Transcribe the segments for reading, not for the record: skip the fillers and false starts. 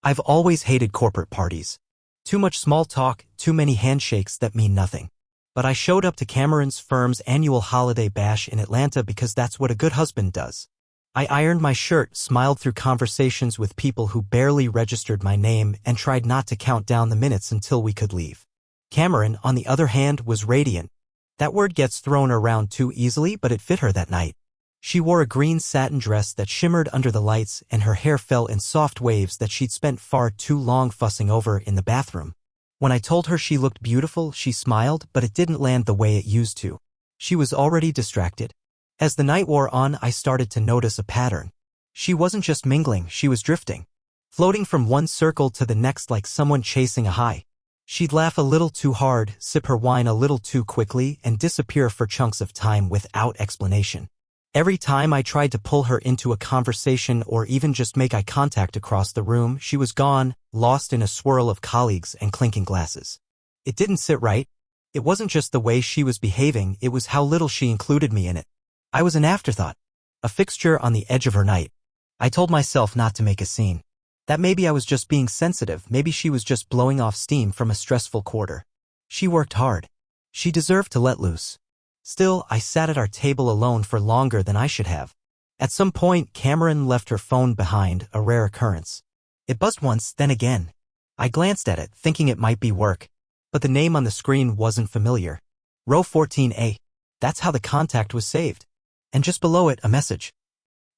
I've always hated corporate parties. Too much small talk, too many handshakes that mean nothing. But I showed up to Cameron's firm's annual holiday bash in Atlanta because that's what a good husband does. I ironed my shirt, smiled through conversations with people who barely registered my name, and tried not to count down the minutes until we could leave. Cameron, on the other hand, was radiant. That word gets thrown around too easily, but it fit her that night. She wore a green satin dress that shimmered under the lights, and her hair fell in soft waves that she'd spent far too long fussing over in the bathroom. When I told her she looked beautiful, she smiled, but it didn't land the way it used to. She was already distracted. As the night wore on, I started to notice a pattern. She wasn't just mingling, she was drifting. Floating from one circle to the next like someone chasing a high. She'd laugh a little too hard, sip her wine a little too quickly, and disappear for chunks of time without explanation. Every time I tried to pull her into a conversation or even just make eye contact across the room, she was gone, lost in a swirl of colleagues and clinking glasses. It didn't sit right. It wasn't just the way she was behaving, it was how little she included me in it. I was an afterthought, a fixture on the edge of her night. I told myself not to make a scene. That maybe I was just being sensitive, maybe she was just blowing off steam from a stressful quarter. She worked hard. She deserved to let loose. Still, I sat at our table alone for longer than I should have. At some point, Cameron left her phone behind, a rare occurrence. It buzzed once, then again. I glanced at it, thinking it might be work. But the name on the screen wasn't familiar. Row 14A. That's how the contact was saved. And just below it, a message.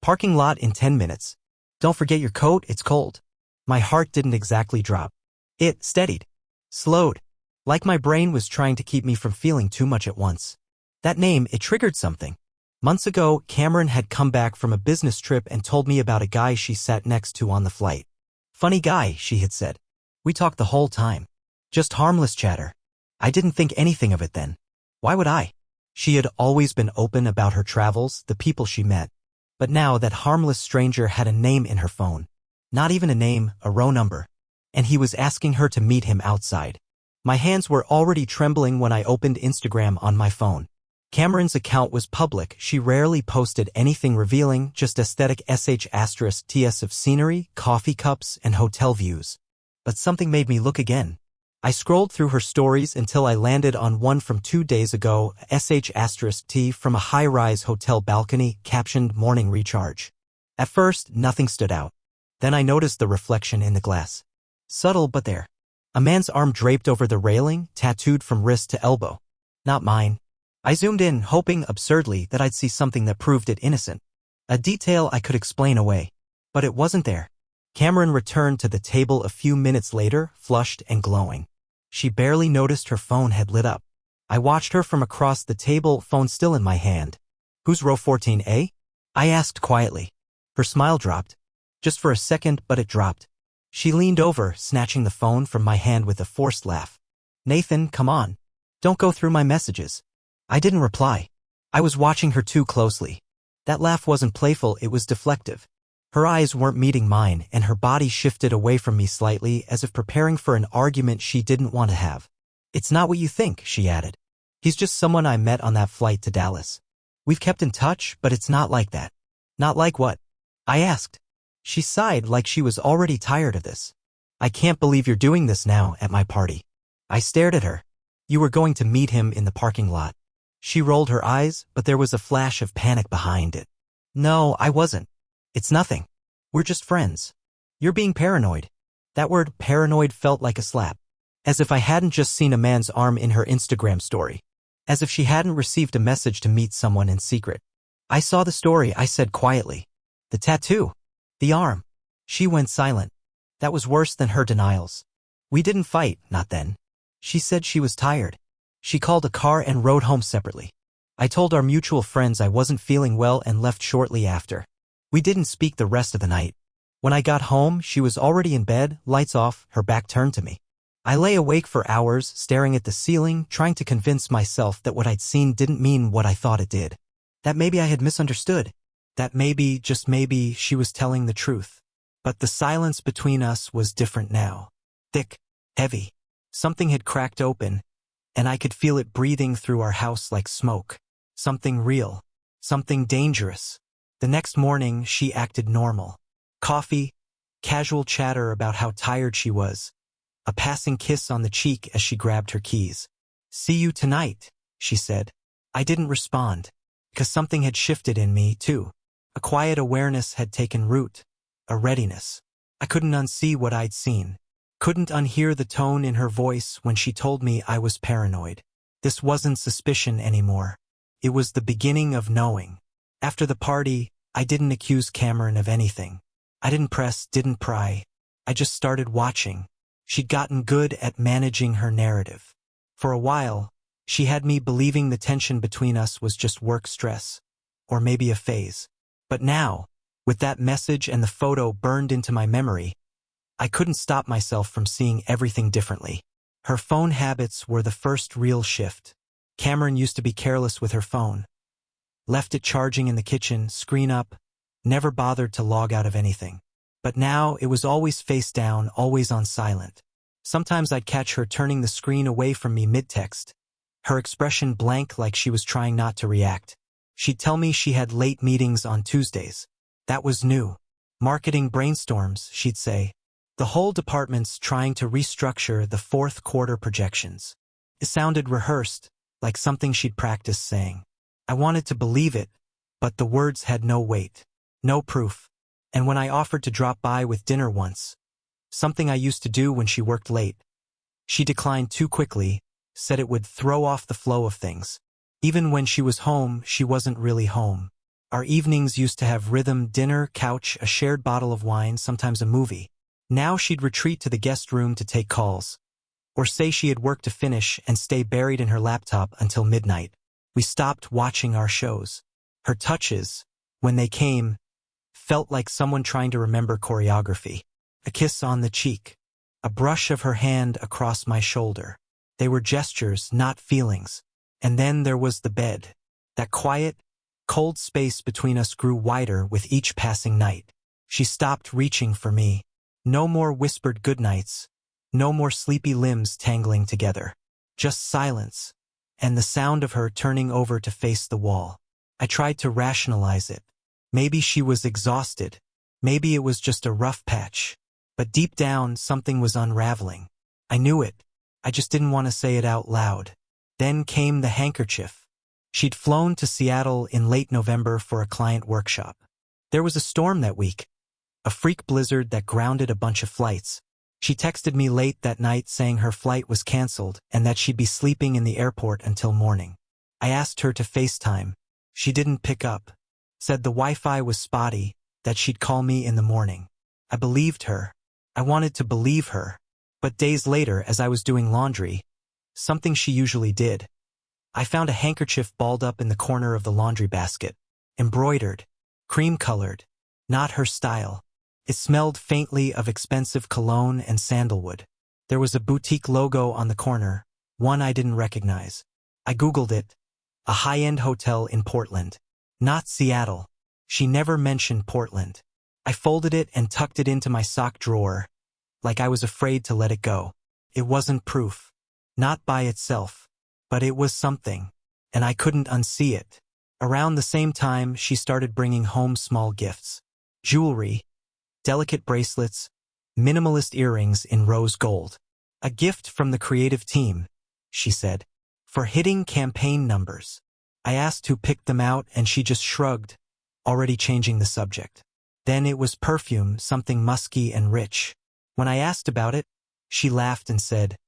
Parking lot in 10 minutes. Don't forget your coat, it's cold. My heart didn't exactly drop. It steadied. Slowed. Like my brain was trying to keep me from feeling too much at once. That name, it triggered something. Months ago, Cameron had come back from a business trip and told me about a guy she sat next to on the flight. Funny guy, she had said. We talked the whole time. Just harmless chatter. I didn't think anything of it then. Why would I? She had always been open about her travels, the people she met. But now that harmless stranger had a name in her phone. Not even a name, a row number. And he was asking her to meet him outside. My hands were already trembling when I opened Instagram on my phone. Cameron's account was public. She rarely posted anything revealing, just aesthetic *TS of scenery, coffee cups, and hotel views. But something made me look again. I scrolled through her stories until I landed on one from 2 days ago, *T from a high-rise hotel balcony, captioned Morning Recharge. At first, nothing stood out. Then I noticed the reflection in the glass. Subtle but there. A man's arm draped over the railing, tattooed from wrist to elbow. Not mine. I zoomed in, hoping absurdly that I'd see something that proved it innocent. A detail I could explain away. But it wasn't there. Cameron returned to the table a few minutes later, flushed and glowing. She barely noticed her phone had lit up. I watched her from across the table, phone still in my hand. Who's row 14A? I asked quietly. Her smile dropped. Just for a second, but it dropped. She leaned over, snatching the phone from my hand with a forced laugh. Nathan, come on. Don't go through my messages. I didn't reply. I was watching her too closely. That laugh wasn't playful, it was deflective. Her eyes weren't meeting mine, and her body shifted away from me slightly, as if preparing for an argument she didn't want to have. It's not what you think, she added. He's just someone I met on that flight to Dallas. We've kept in touch, but it's not like that. Not like what? I asked. She sighed like she was already tired of this. I can't believe you're doing this now, at my party. I stared at her. You were going to meet him in the parking lot. She rolled her eyes, but there was a flash of panic behind it. No, I wasn't. It's nothing. We're just friends. You're being paranoid. That word paranoid felt like a slap. As if I hadn't just seen a man's arm in her Instagram story. As if she hadn't received a message to meet someone in secret. I saw the story, I said quietly. The tattoo. The arm. She went silent. That was worse than her denials. We didn't fight, not then. She said she was tired. She called a car and rode home separately. I told our mutual friends I wasn't feeling well and left shortly after. We didn't speak the rest of the night. When I got home, she was already in bed, lights off, her back turned to me. I lay awake for hours, staring at the ceiling, trying to convince myself that what I'd seen didn't mean what I thought it did. That maybe I had misunderstood. That maybe, just maybe, she was telling the truth. But the silence between us was different now. Thick, heavy. Something had cracked open, and I could feel it breathing through our house like smoke. Something real. Something dangerous. The next morning, she acted normal. Coffee, Casual chatter about how tired she was. A passing kiss on the cheek as she grabbed her keys. "See you tonight," she said. I didn't respond, because something had shifted in me, too. A quiet awareness had taken root. A readiness. I couldn't unsee what I'd seen. Couldn't unhear the tone in her voice when she told me I was paranoid. This wasn't suspicion anymore. It was the beginning of knowing. After the party, I didn't accuse Cameron of anything. I didn't press, didn't pry. I just started watching. She'd gotten good at managing her narrative. For a while, she had me believing the tension between us was just work stress, or maybe a phase. But now, with that message and the photo burned into my memory, I couldn't stop myself from seeing everything differently. Her phone habits were the first real shift. Cameron used to be careless with her phone. Left it charging in the kitchen, screen up, never bothered to log out of anything. But now it was always face down, always on silent. Sometimes I'd catch her turning the screen away from me mid-text, her expression blank like she was trying not to react. She'd tell me she had late meetings on Tuesdays. That was new. Marketing brainstorms, she'd say. The whole department's trying to restructure the fourth quarter projections. It sounded rehearsed, like something she'd practiced saying. I wanted to believe it, but the words had no weight, no proof. And when I offered to drop by with dinner once, something I used to do when she worked late, she declined too quickly, said it would throw off the flow of things. Even when she was home, she wasn't really home. Our evenings used to have rhythm, dinner, couch, a shared bottle of wine, sometimes a movie. Now she'd retreat to the guest room to take calls, or say she had work to finish and stay buried in her laptop until midnight. We stopped watching our shows. Her touches, when they came, felt like someone trying to remember choreography. A kiss on the cheek, a brush of her hand across my shoulder. They were gestures, not feelings. And then there was the bed. That quiet, cold space between us grew wider with each passing night. She stopped reaching for me. No more whispered goodnights. No more sleepy limbs tangling together. Just silence, and the sound of her turning over to face the wall. I tried to rationalize it. Maybe she was exhausted. Maybe it was just a rough patch. But deep down, something was unraveling. I knew it. I just didn't want to say it out loud. Then came the handkerchief. She'd flown to Seattle in late November for a client workshop. There was a storm that week. A freak blizzard that grounded a bunch of flights. She texted me late that night saying her flight was canceled and that she'd be sleeping in the airport until morning. I asked her to FaceTime. She didn't pick up. Said the Wi-Fi was spotty, that she'd call me in the morning. I believed her. I wanted to believe her. But days later, as I was doing laundry, something she usually did, I found a handkerchief balled up in the corner of the laundry basket. Embroidered. Cream-colored. Not her style. It smelled faintly of expensive cologne and sandalwood. There was a boutique logo on the corner, one I didn't recognize. I Googled it. A high-end hotel in Portland. Not Seattle. She never mentioned Portland. I folded it and tucked it into my sock drawer, like I was afraid to let it go. It wasn't proof. Not by itself. But it was something. And I couldn't unsee it. Around the same time, she started bringing home small gifts. Jewelry. Delicate bracelets, minimalist earrings in rose gold. A gift from the creative team, she said, for hitting campaign numbers. I asked who picked them out and she just shrugged, already changing the subject. Then it was perfume, something musky and rich. When I asked about it, she laughed and said,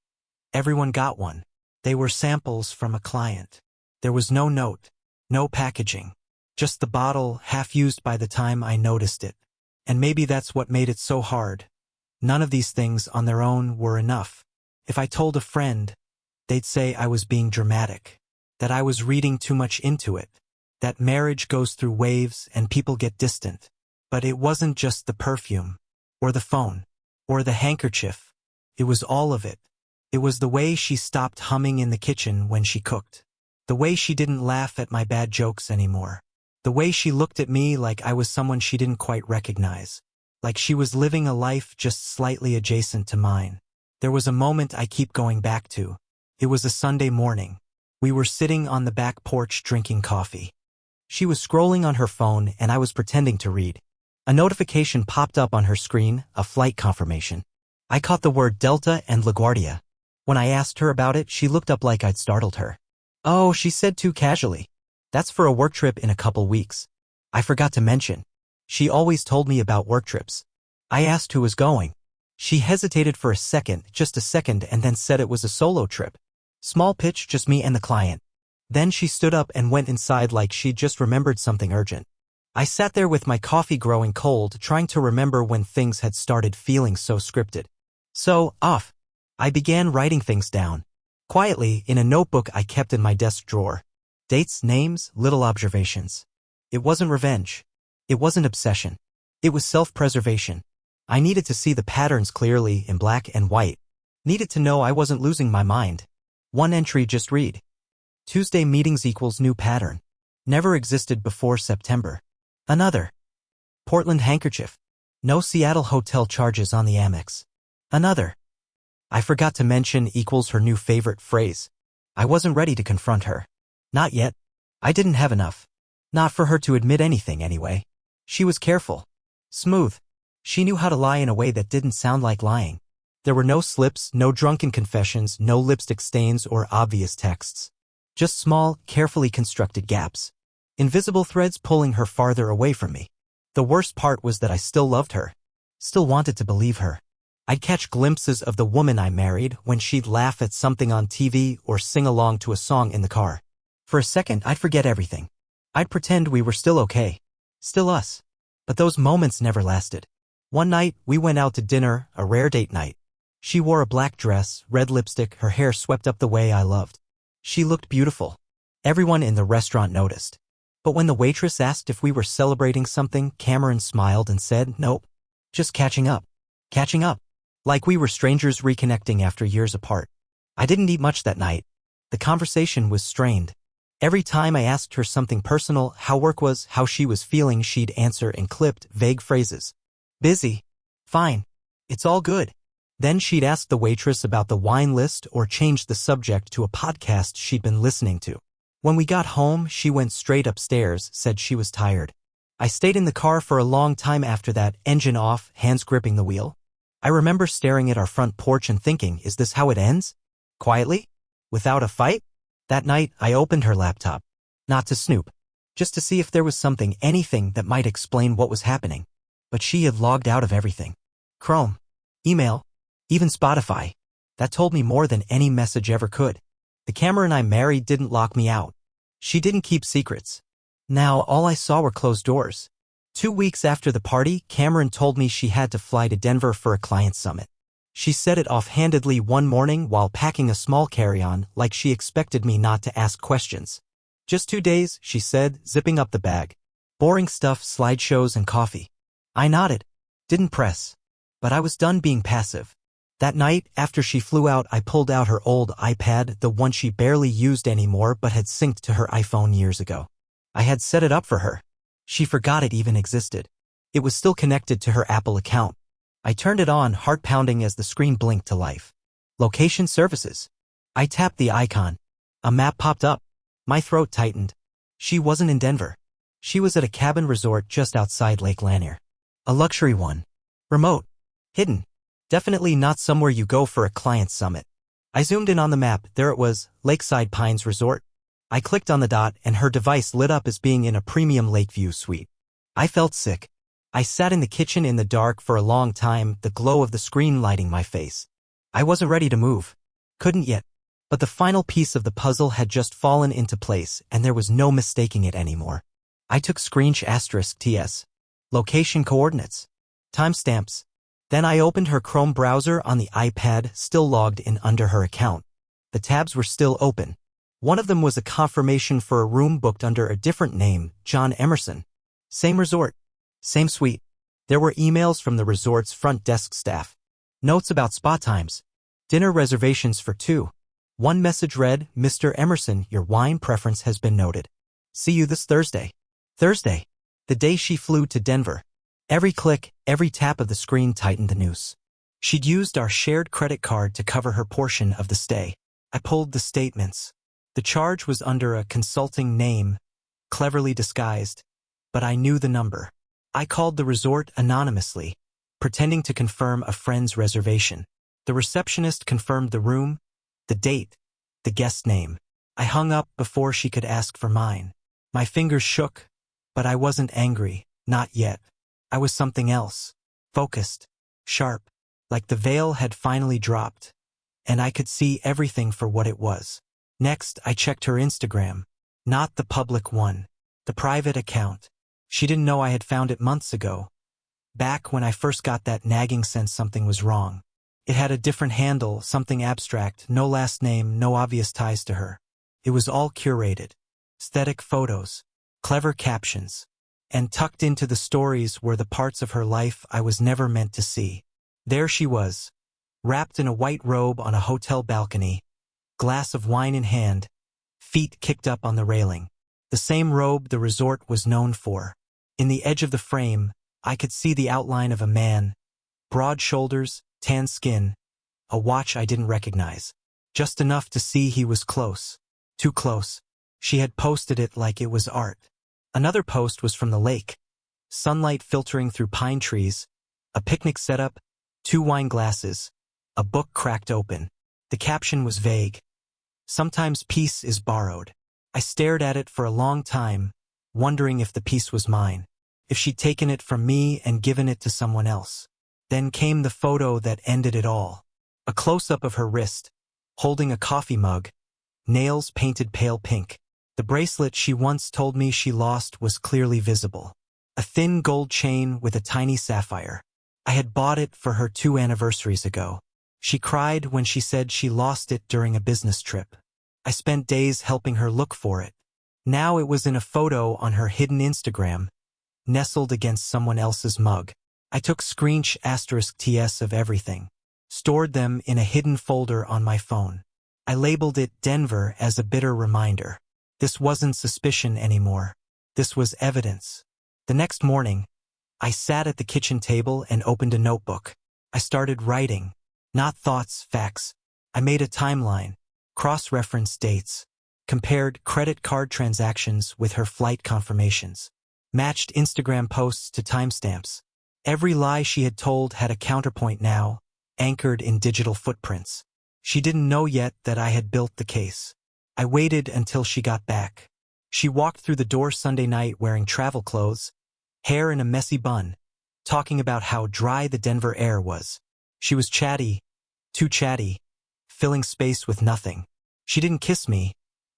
"Everyone got one. They were samples from a client. There was no note, no packaging, just the bottle half used by the time I noticed it. And maybe that's what made it so hard. None of these things on their own were enough. If I told a friend, they'd say I was being dramatic, that I was reading too much into it, that marriage goes through waves and people get distant. But it wasn't just the perfume, or the phone, or the handkerchief. It was all of it. It was the way she stopped humming in the kitchen when she cooked. The way she didn't laugh at my bad jokes anymore. The way she looked at me like I was someone she didn't quite recognize. Like she was living a life just slightly adjacent to mine. There was a moment I keep going back to. It was a Sunday morning. We were sitting on the back porch drinking coffee. She was scrolling on her phone and I was pretending to read. A notification popped up on her screen, a flight confirmation. I caught the word Delta and LaGuardia. When I asked her about it, she looked up like I'd startled her. Oh, she said too casually. That's for a work trip in a couple weeks. I forgot to mention. She always told me about work trips. I asked who was going. She hesitated for a second, just a second, and then said it was a solo trip. Small pitch, just me and the client. Then she stood up and went inside like she'd just remembered something urgent. I sat there with my coffee growing cold, trying to remember when things had started feeling so scripted. So, off. I began writing things down. Quietly, in a notebook I kept in my desk drawer. Dates, names, little observations. It wasn't revenge. It wasn't obsession. It was self-preservation. I needed to see the patterns clearly in black and white. Needed to know I wasn't losing my mind. One entry, just read. Tuesday meetings equals new pattern. Never existed before September. Another. Portland handkerchief. No Seattle hotel charges on the Amex. Another. I forgot to mention equals her new favorite phrase. I wasn't ready to confront her. Not yet. I didn't have enough. Not for her to admit anything anyway. She was careful. Smooth. She knew how to lie in a way that didn't sound like lying. There were no slips, no drunken confessions, no lipstick stains or obvious texts. Just small, carefully constructed gaps. Invisible threads pulling her farther away from me. The worst part was that I still loved her. Still wanted to believe her. I'd catch glimpses of the woman I married when she'd laugh at something on TV or sing along to a song in the car. For a second, I'd forget everything. I'd pretend we were still okay. Still us. But those moments never lasted. One night, we went out to dinner, a rare date night. She wore a black dress, red lipstick, her hair swept up the way I loved. She looked beautiful. Everyone in the restaurant noticed. But when the waitress asked if we were celebrating something, Cameron smiled and said, nope. Just catching up. Catching up. Like we were strangers reconnecting after years apart. I didn't eat much that night. The conversation was strained. Every time I asked her something personal, how work was, how she was feeling, she'd answer in clipped, vague phrases. Busy. Fine. It's all good. Then she'd ask the waitress about the wine list or change the subject to a podcast she'd been listening to. When we got home, she went straight upstairs, said she was tired. I stayed in the car for a long time after that, engine off, hands gripping the wheel. I remember staring at our front porch and thinking, is this how it ends? Quietly? Without a fight? That night, I opened her laptop. Not to snoop. Just to see if there was something, anything that might explain what was happening. But she had logged out of everything. Chrome. Email. Even Spotify. That told me more than any message ever could. The Cameron I married didn't lock me out. She didn't keep secrets. Now all I saw were closed doors. 2 weeks after the party, Cameron told me she had to fly to Denver for a client summit. She said it offhandedly one morning while packing a small carry-on, like she expected me not to ask questions. Just 2 days, she said, zipping up the bag. Boring stuff, slideshows and coffee. I nodded. Didn't press. But I was done being passive. That night, after she flew out, I pulled out her old iPad, the one she barely used anymore but had synced to her iPhone years ago. I had set it up for her. She forgot it even existed. It was still connected to her Apple account. I turned it on, heart pounding as the screen blinked to life. Location services. I tapped the icon. A map popped up. My throat tightened. She wasn't in Denver. She was at a cabin resort just outside Lake Lanier. A luxury one. Remote. Hidden. Definitely not somewhere you go for a client summit. I zoomed in on the map. There it was, Lakeside Pines Resort. I clicked on the dot and her device lit up as being in a premium Lakeview suite. I felt sick. I sat in the kitchen in the dark for a long time, the glow of the screen lighting my face. I wasn't ready to move. Couldn't yet. But the final piece of the puzzle had just fallen into place and there was no mistaking it anymore. I took **TS. Location coordinates. Timestamps. Then I opened her Chrome browser on the iPad, still logged in under her account. The tabs were still open. One of them was a confirmation for a room booked under a different name, John Emerson. Same resort. Same suite. There were emails from the resort's front desk staff. Notes about spa times. Dinner reservations for 2. One message read, Mr. Emerson, your wine preference has been noted. See you this Thursday. Thursday. The day she flew to Denver. Every click, every tap of the screen tightened the noose. She'd used our shared credit card to cover her portion of the stay. I pulled the statements. The charge was under a consulting name, cleverly disguised. But I knew the number. I called the resort anonymously, pretending to confirm a friend's reservation. The receptionist confirmed the room, the date, the guest name. I hung up before she could ask for mine. My fingers shook, but I wasn't angry, not yet. I was something else. Focused, sharp, like the veil had finally dropped, and I could see everything for what it was. Next, I checked her Instagram. Not the public one. The private account. She didn't know I had found it months ago, back when I first got that nagging sense something was wrong. It had a different handle, something abstract, no last name, no obvious ties to her. It was all curated. Aesthetic photos, clever captions, and tucked into the stories were the parts of her life I was never meant to see. There she was, wrapped in a white robe on a hotel balcony, glass of wine in hand, feet kicked up on the railing. The same robe the resort was known for. In the edge of the frame, I could see the outline of a man, broad shoulders, tan skin, a watch I didn't recognize. Just enough to see he was close. Too close. She had posted it like it was art. Another post was from the lake. Sunlight filtering through pine trees, a picnic setup, 2 wine glasses, a book cracked open. The caption was vague. Sometimes peace is borrowed. I stared at it for a long time, wondering if the piece was mine, if she'd taken it from me and given it to someone else. Then came the photo that ended it all. A close-up of her wrist, holding a coffee mug, nails painted pale pink. The bracelet she once told me she lost was clearly visible. A thin gold chain with a tiny sapphire. I had bought it for her 2 anniversaries ago. She cried when she said she lost it during a business trip. I spent days helping her look for it. Now it was in a photo on her hidden Instagram, nestled against someone else's mug. I took *TS of everything, stored them in a hidden folder on my phone. I labeled it Denver as a bitter reminder. This wasn't suspicion anymore. This was evidence. The next morning, I sat at the kitchen table and opened a notebook. I started writing. Not thoughts, facts. I made a timeline, cross-referenced dates, compared credit card transactions with her flight confirmations, matched Instagram posts to timestamps. Every lie she had told had a counterpoint now, anchored in digital footprints. She didn't know yet that I had built the case. I waited until she got back. She walked through the door Sunday night wearing travel clothes, hair in a messy bun, talking about how dry the Denver air was. She was chatty, too chatty, filling space with nothing. She didn't kiss me,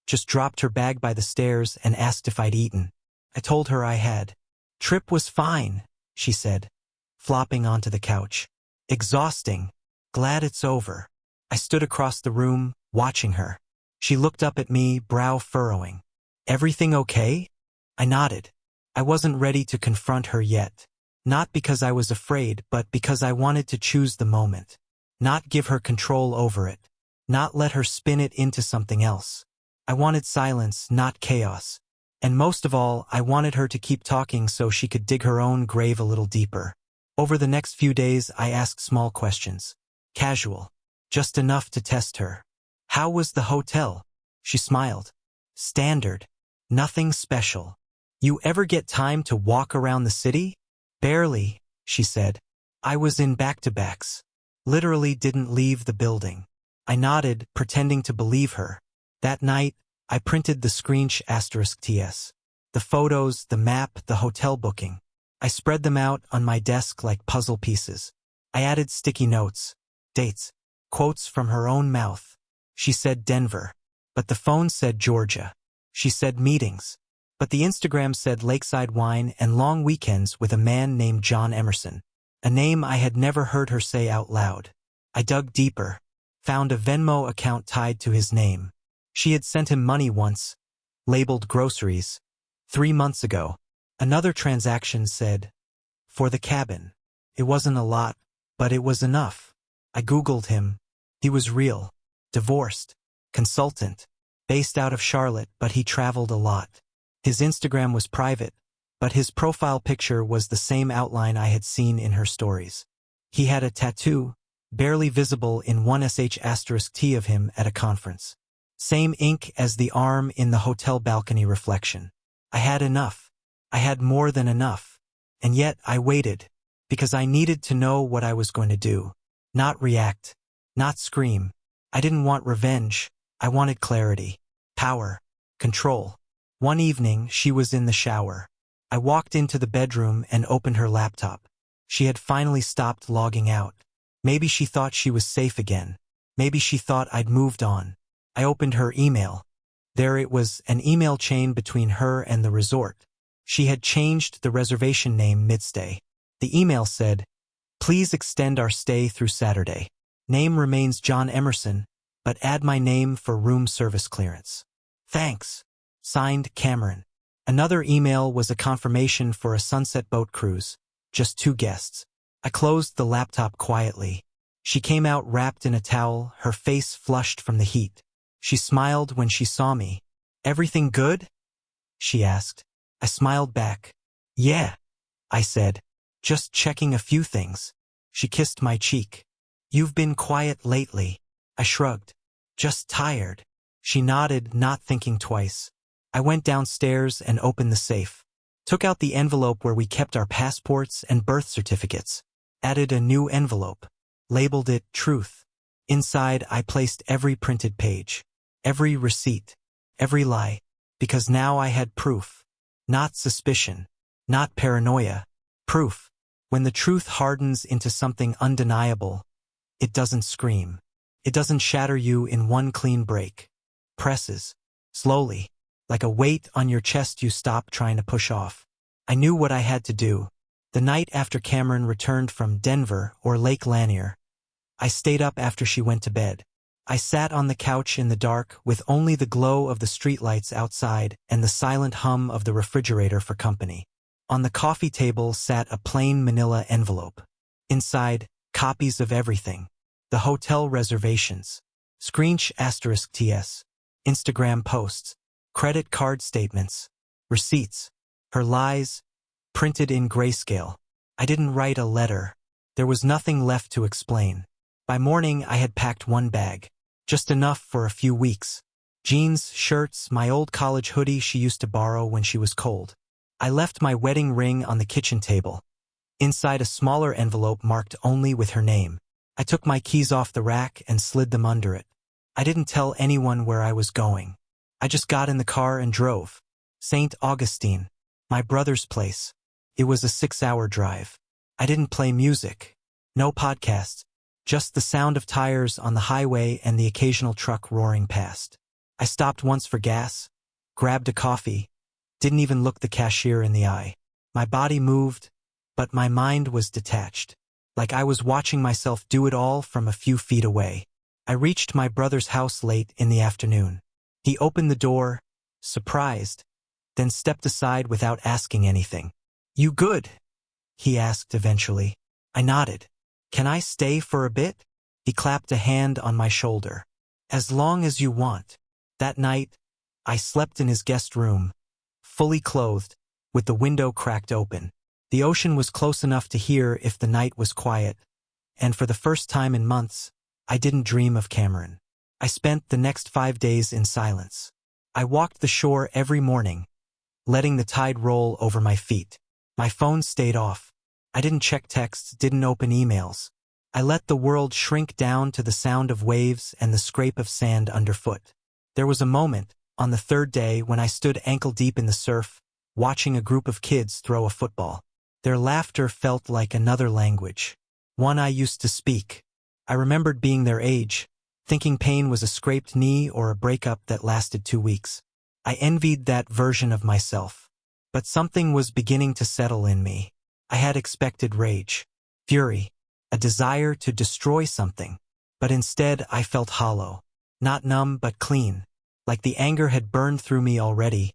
just dropped her bag by the stairs and asked if I'd eaten. I told her I had. Trip was fine, she said, flopping onto the couch. Exhausting. Glad it's over. I stood across the room, watching her. She looked up at me, brow furrowing. Everything okay? I nodded. I wasn't ready to confront her yet. Not because I was afraid, but because I wanted to choose the moment. Not give her control over it. Not let her spin it into something else. I wanted silence, not chaos. And most of all, I wanted her to keep talking so she could dig her own grave a little deeper. Over the next few days, I asked small questions. Casual. Just enough to test her. How was the hotel? She smiled. Standard. Nothing special. You ever get time to walk around the city? Barely, she said. I was in back-to-backs. Literally didn't leave the building. I nodded, pretending to believe her. That night, I printed the *TS. The photos, the map, the hotel booking. I spread them out on my desk like puzzle pieces. I added sticky notes, dates, quotes from her own mouth. She said Denver, but the phone said Georgia. She said meetings, but the Instagram said lakeside wine and long weekends with a man named John Emerson, a name I had never heard her say out loud. I dug deeper, found a Venmo account tied to his name. She had sent him money once, labeled groceries. 3 months ago, another transaction said, for the cabin. It wasn't a lot, but it was enough. I Googled him. He was real. Divorced. Consultant. Based out of Charlotte, but he traveled a lot. His Instagram was private, but his profile picture was the same outline I had seen in her stories. He had a tattoo, barely visible in 1sh*T of him at a conference. Same ink as the arm in the hotel balcony reflection. I had enough. I had more than enough. And yet I waited, because I needed to know what I was going to do. Not react. Not scream. I didn't want revenge. I wanted clarity. Power. Control. One evening, she was in the shower. I walked into the bedroom and opened her laptop. She had finally stopped logging out. Maybe she thought she was safe again. Maybe she thought I'd moved on. I opened her email. There it was, an email chain between her and the resort. She had changed the reservation name mid-stay. The email said, "Please extend our stay through Saturday. Name remains John Emerson, but add my name for room service clearance. Thanks." Signed, Cameron. Another email was a confirmation for a sunset boat cruise. Just 2 guests. I closed the laptop quietly. She came out wrapped in a towel, her face flushed from the heat. She smiled when she saw me. "Everything good?" she asked. I smiled back. "Yeah," I said. "Just checking a few things." She kissed my cheek. "You've been quiet lately." I shrugged. "Just tired." She nodded, not thinking twice. I went downstairs and opened the safe. Took out the envelope where we kept our passports and birth certificates. Added a new envelope. Labeled it Truth. Inside, I placed every printed page. Every receipt. Every lie. Because now I had proof. Not suspicion. Not paranoia. Proof. When the truth hardens into something undeniable, it doesn't scream. It doesn't shatter you in one clean break. Presses. Slowly. Like a weight on your chest you stop trying to push off. I knew what I had to do. The night after Cameron returned from Denver or Lake Lanier, I stayed up after she went to bed. I sat on the couch in the dark with only the glow of the streetlights outside and the silent hum of the refrigerator for company. On the coffee table sat a plain manila envelope. Inside, copies of everything. The hotel reservations. Screensh *TS. Instagram posts. Credit card statements. Receipts. Her lies. Printed in grayscale. I didn't write a letter. There was nothing left to explain. By morning I had packed 1 bag. Just enough for a few weeks. Jeans, shirts, my old college hoodie she used to borrow when she was cold. I left my wedding ring on the kitchen table. Inside a smaller envelope marked only with her name. I took my keys off the rack and slid them under it. I didn't tell anyone where I was going. I just got in the car and drove. St. Augustine. My brother's place. It was a 6-hour drive. I didn't play music. No podcasts. Just the sound of tires on the highway and the occasional truck roaring past. I stopped once for gas, grabbed a coffee, didn't even look the cashier in the eye. My body moved, but my mind was detached. Like I was watching myself do it all from a few feet away. I reached my brother's house late in the afternoon. He opened the door, surprised, then stepped aside without asking anything. "You good?" he asked eventually. I nodded. "Can I stay for a bit?" He clapped a hand on my shoulder. "As long as you want." That night, I slept in his guest room, fully clothed, with the window cracked open. The ocean was close enough to hear if the night was quiet, and for the first time in months, I didn't dream of Cameron. I spent the next 5 days in silence. I walked the shore every morning, letting the tide roll over my feet. My phone stayed off. I didn't check texts, didn't open emails. I let the world shrink down to the sound of waves and the scrape of sand underfoot. There was a moment, on the 3rd day, when I stood ankle-deep in the surf, watching a group of kids throw a football. Their laughter felt like another language, one I used to speak. I remembered being their age, thinking pain was a scraped knee or a breakup that lasted 2 weeks. I envied that version of myself. But something was beginning to settle in me. I had expected rage, fury, a desire to destroy something. But instead I felt hollow. Not numb but clean. Like the anger had burned through me already,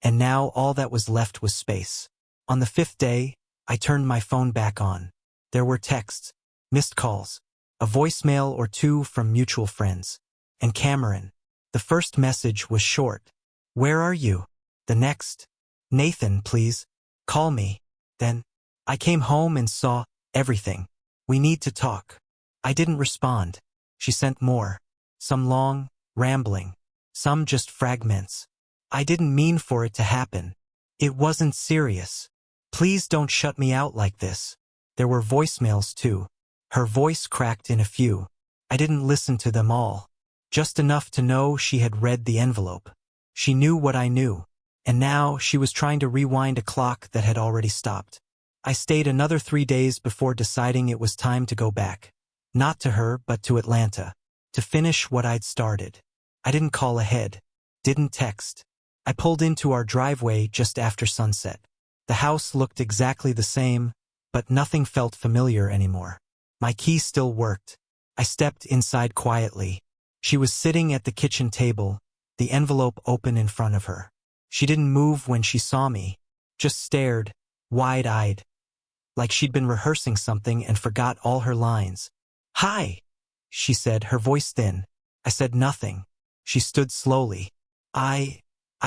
and now all that was left was space. On the 5th day, I turned my phone back on. There were texts, missed calls, a voicemail or 2 from mutual friends. And Cameron. The first message was short. "Where are you?" The next, "Nathan, please, call me." Then, "I came home and saw everything. We need to talk." I didn't respond. She sent more. Some long, rambling. Some just fragments. I didn't mean for it to happen. It wasn't serious. Please don't shut me out like this. There were voicemails too. Her voice cracked in a few. I didn't listen to them all. Just enough to know she had read the envelope. She knew what I knew. And now she was trying to rewind a clock that had already stopped. I stayed another 3 days before deciding it was time to go back. Not to her, but to Atlanta. To finish what I'd started. I didn't call ahead. Didn't text. I pulled into our driveway just after sunset. The house looked exactly the same, but nothing felt familiar anymore. My key still worked. I stepped inside quietly. She was sitting at the kitchen table, the envelope open in front of her. She didn't move when she saw me, just stared, wide-eyed, like she'd been rehearsing something and forgot all her lines. "Hi," she said, her voice thin. I said nothing. She stood slowly. I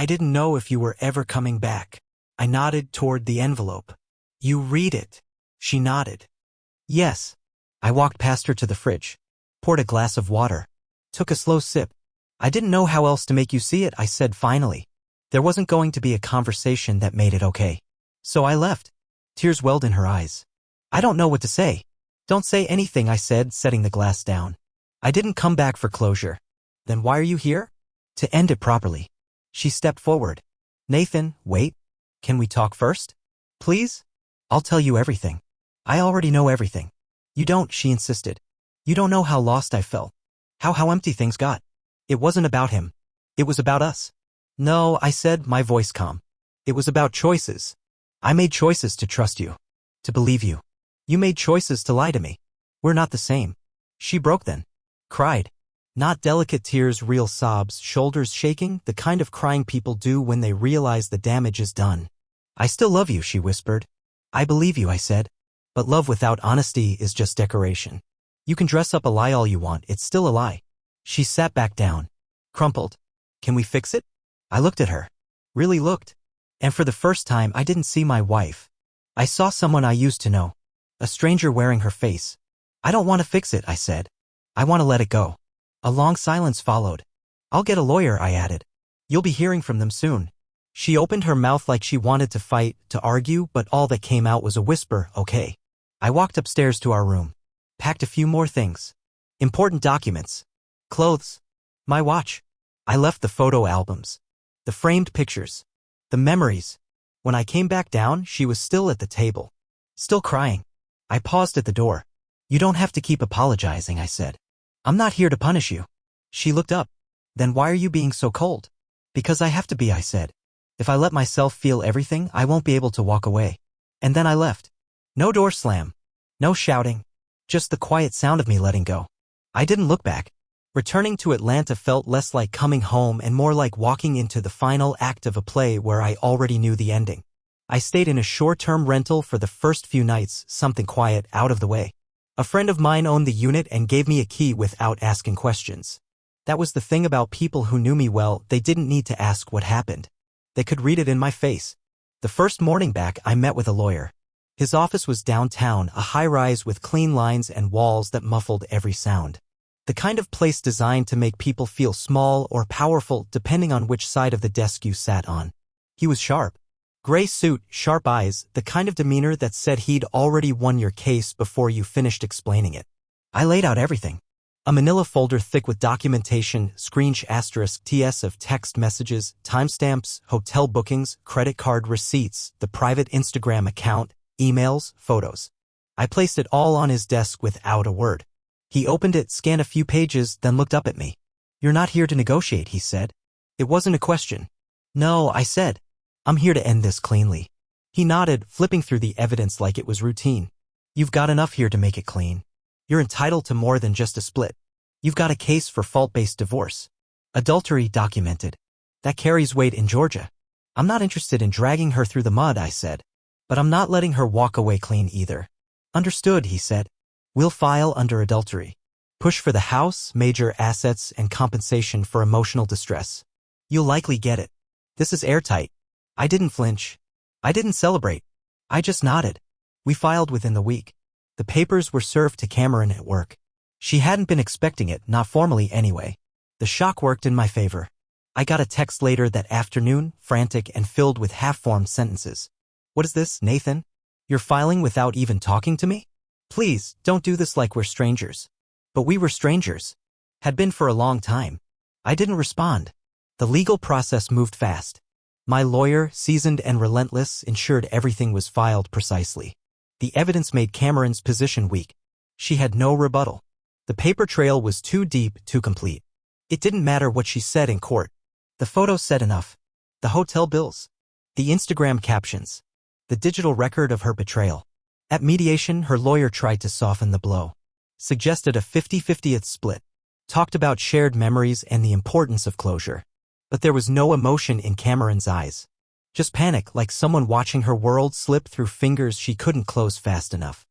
didn't know if you were ever coming back." I nodded toward the envelope. "You read it." She nodded. "Yes." I walked past her to the fridge, poured a glass of water, took a slow sip. "I didn't know how else to make you see it," I said finally. There wasn't going to be a conversation that made it okay. So I left. Tears welled in her eyes. "I don't know what to say." "Don't say anything," I said, setting the glass down. "I didn't come back for closure." "Then why are you here?" "To end it properly." She stepped forward. "Nathan, wait. Can we talk first? Please? I'll tell you everything." "I already know everything." "You don't," she insisted. "You don't know how lost I felt. How empty things got. It wasn't about him. It was about us." "No," I said, my voice calm. "It was about choices. I made choices to trust you. To believe you. You made choices to lie to me. We're not the same." She broke then. Cried. Not delicate tears, real sobs, shoulders shaking, the kind of crying people do when they realize the damage is done. "I still love you," she whispered. "I believe you," I said. "But love without honesty is just decoration. You can dress up a lie all you want, it's still a lie." She sat back down. Crumpled. "Can we fix it?" I looked at her. Really looked. And for the first time I didn't see my wife. I saw someone I used to know. A stranger wearing her face. "I don't want to fix it," I said. "I want to let it go." A long silence followed. "I'll get a lawyer," I added. "You'll be hearing from them soon." She opened her mouth like she wanted to fight, to argue, but all that came out was a whisper, "Okay." I walked upstairs to our room. Packed a few more things. Important documents. Clothes. My watch. I left the photo albums. The framed pictures. The memories. When I came back down, she was still at the table. Still crying. I paused at the door. "You don't have to keep apologizing," I said. "I'm not here to punish you." She looked up. "Then why are you being so cold?" "Because I have to be," I said. "If I let myself feel everything, I won't be able to walk away." And then I left. No door slam. No shouting. Just the quiet sound of me letting go. I didn't look back. Returning to Atlanta felt less like coming home and more like walking into the final act of a play where I already knew the ending. I stayed in a short-term rental for the first few nights, something quiet, out of the way. A friend of mine owned the unit and gave me a key without asking questions. That was the thing about people who knew me well, they didn't need to ask what happened. They could read it in my face. The first morning back, I met with a lawyer. His office was downtown, a high-rise with clean lines and walls that muffled every sound. The kind of place designed to make people feel small or powerful depending on which side of the desk you sat on. He was sharp. Gray suit, sharp eyes, the kind of demeanor that said he'd already won your case before you finished explaining it. I laid out everything. A manila folder thick with documentation, **TS of text messages, timestamps, hotel bookings, credit card receipts, the private Instagram account, emails, photos. I placed it all on his desk without a word. He opened it, scanned a few pages, then looked up at me. "You're not here to negotiate," he said. It wasn't a question. "No," I said. "I'm here to end this cleanly." He nodded, flipping through the evidence like it was routine. "You've got enough here to make it clean. You're entitled to more than just a split. You've got a case for fault-based divorce. Adultery documented. That carries weight in Georgia. I'm not interested in dragging her through the mud," I said. "But I'm not letting her walk away clean either." "Understood," he said. "We'll file under adultery. Push for the house, major assets, and compensation for emotional distress. You'll likely get it. This is airtight." I didn't flinch. I didn't celebrate. I just nodded. We filed within the week. The papers were served to Cameron at work. She hadn't been expecting it, not formally anyway. The shock worked in my favor. I got a text later that afternoon, frantic and filled with half-formed sentences. What is this, Nathan? You're filing without even talking to me? Please, don't do this like we're strangers. But we were strangers. Had been for a long time. I didn't respond. The legal process moved fast. My lawyer, seasoned and relentless, ensured everything was filed precisely. The evidence made Cameron's position weak. She had no rebuttal. The paper trail was too deep, too complete. It didn't matter what she said in court. The photos said enough. The hotel bills. The Instagram captions. The digital record of her betrayal. At mediation, her lawyer tried to soften the blow. Suggested a 50-50th split. Talked about shared memories and the importance of closure. But there was no emotion in Cameron's eyes. Just panic, like someone watching her world slip through fingers she couldn't close fast enough.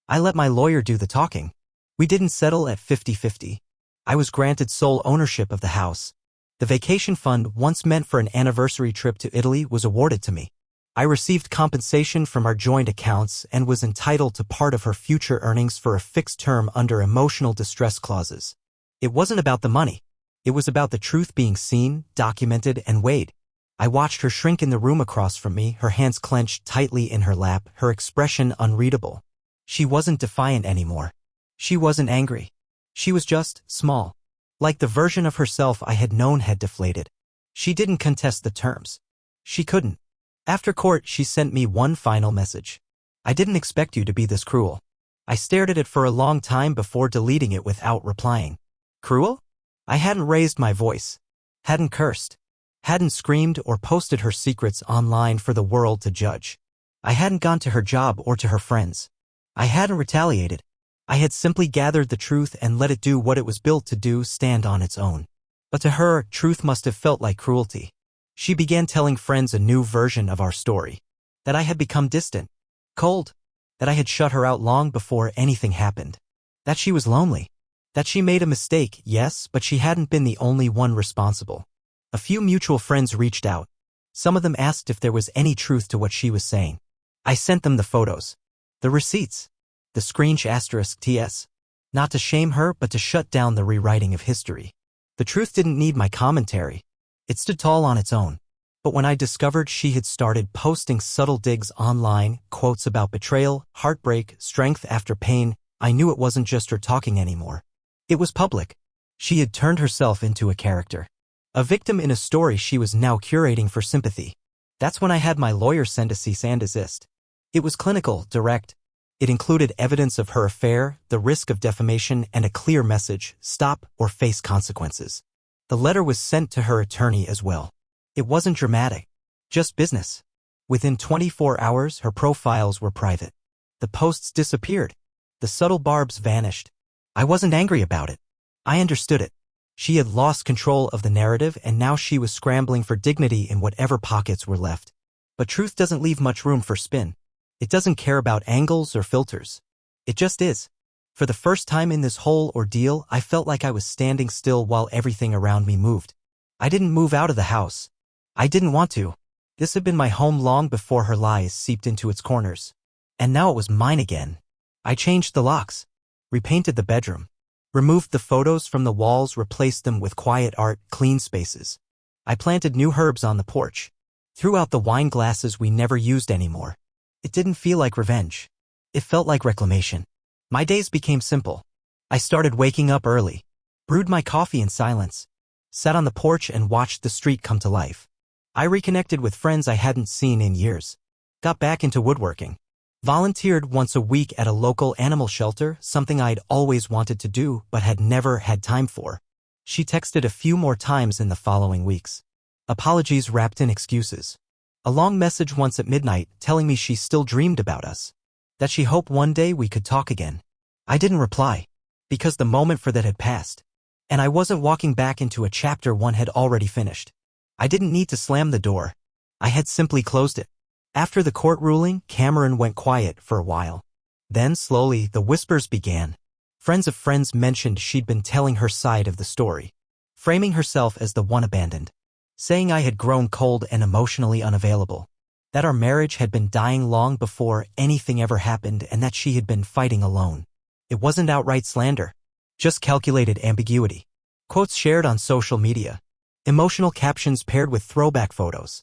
I let my lawyer do the talking. We didn't settle at 50-50. I was granted sole ownership of the house. The vacation fund, once meant for an anniversary trip to Italy, was awarded to me. I received compensation from our joint accounts and was entitled to part of her future earnings for a fixed term under emotional distress clauses. It wasn't about the money. It was about the truth being seen, documented, and weighed. I watched her shrink in the room across from me, her hands clenched tightly in her lap, her expression unreadable. She wasn't defiant anymore. She wasn't angry. She was just small. Like the version of herself I had known had deflated. She didn't contest the terms. She couldn't. After court, she sent me one final message. I didn't expect you to be this cruel. I stared at it for a long time before deleting it without replying. Cruel? I hadn't raised my voice. Hadn't cursed. Hadn't screamed or posted her secrets online for the world to judge. I hadn't gone to her job or to her friends. I hadn't retaliated. I had simply gathered the truth and let it do what it was built to do, stand on its own. But to her, truth must have felt like cruelty. She began telling friends a new version of our story. That I had become distant, cold. That I had shut her out long before anything happened. That she was lonely. That she made a mistake, yes, but she hadn't been the only one responsible. A few mutual friends reached out. Some of them asked if there was any truth to what she was saying. I sent them the photos. The receipts. The **TS. Not to shame her, but to shut down the rewriting of history. The truth didn't need my commentary. It stood tall on its own. But when I discovered she had started posting subtle digs online, quotes about betrayal, heartbreak, strength after pain, I knew it wasn't just her talking anymore. It was public. She had turned herself into a character. A victim in a story she was now curating for sympathy. That's when I had my lawyer send a cease and desist. It was clinical, direct. It included evidence of her affair, the risk of defamation, and a clear message: stop or face consequences. The letter was sent to her attorney as well. It wasn't dramatic. Just business. Within 24 hours, her profiles were private. The posts disappeared. The subtle barbs vanished. I wasn't angry about it. I understood it. She had lost control of the narrative, and now she was scrambling for dignity in whatever pockets were left. But truth doesn't leave much room for spin. It doesn't care about angles or filters. It just is. For the first time in this whole ordeal, I felt like I was standing still while everything around me moved. I didn't move out of the house. I didn't want to. This had been my home long before her lies seeped into its corners. And now it was mine again. I changed the locks. Repainted the bedroom. Removed the photos from the walls, replaced them with quiet art, clean spaces. I planted new herbs on the porch. Threw out the wine glasses we never used anymore. It didn't feel like revenge. It felt like reclamation. My days became simple. I started waking up early. Brewed my coffee in silence. Sat on the porch and watched the street come to life. I reconnected with friends I hadn't seen in years. Got back into woodworking. Volunteered once a week at a local animal shelter, something I'd always wanted to do but had never had time for. She texted a few more times in the following weeks. Apologies wrapped in excuses. A long message once at midnight telling me she still dreamed about us. That she hoped one day we could talk again. I didn't reply. Because the moment for that had passed. And I wasn't walking back into a chapter one had already finished. I didn't need to slam the door. I had simply closed it. After the court ruling, Cameron went quiet for a while. Then, slowly, the whispers began. Friends of friends mentioned she'd been telling her side of the story. Framing herself as the one abandoned. Saying I had grown cold and emotionally unavailable. That our marriage had been dying long before anything ever happened and that she had been fighting alone. It wasn't outright slander. Just calculated ambiguity. Quotes shared on social media. Emotional captions paired with throwback photos.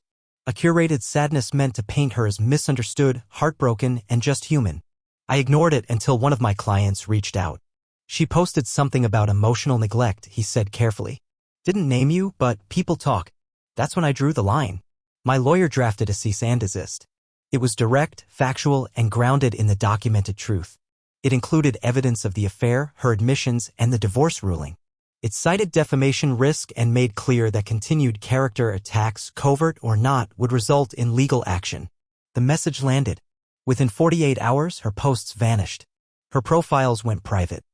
A curated sadness meant to paint her as misunderstood, heartbroken, and just human. I ignored it until one of my clients reached out. She posted something about emotional neglect, he said carefully. Didn't name you, but people talk. That's when I drew the line. My lawyer drafted a cease and desist. It was direct, factual, and grounded in the documented truth. It included evidence of the affair, her admissions, and the divorce ruling. It cited defamation risk and made clear that continued character attacks, covert or not, would result in legal action. The message landed. Within 48 hours, her posts vanished. Her profiles went private.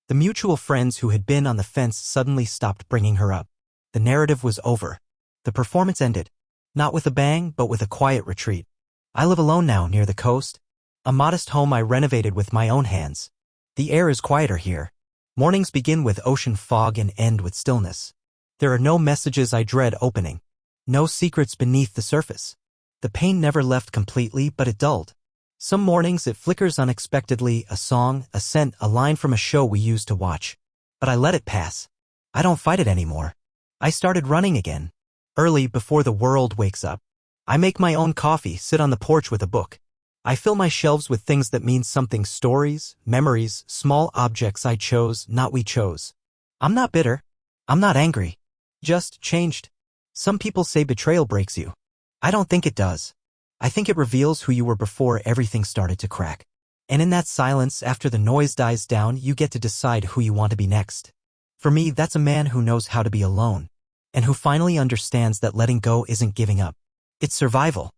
The mutual friends who had been on the fence suddenly stopped bringing her up. The narrative was over. The performance ended. Not with a bang, but with a quiet retreat. I live alone now near the coast. A modest home I renovated with my own hands. The air is quieter here. Mornings begin with ocean fog and end with stillness. There are no messages I dread opening. No secrets beneath the surface. The pain never left completely, but it dulled. Some mornings it flickers unexpectedly, a song, a scent, a line from a show we used to watch. But I let it pass. I don't fight it anymore. I started running again. Early, before the world wakes up. I make my own coffee, sit on the porch with a book. I fill my shelves with things that mean something, stories, memories, small objects I chose, not we chose. I'm not bitter. I'm not angry. Just changed. Some people say betrayal breaks you. I don't think it does. I think it reveals who you were before everything started to crack. And in that silence, after the noise dies down, you get to decide who you want to be next. For me, that's a man who knows how to be alone, and who finally understands that letting go isn't giving up. It's survival.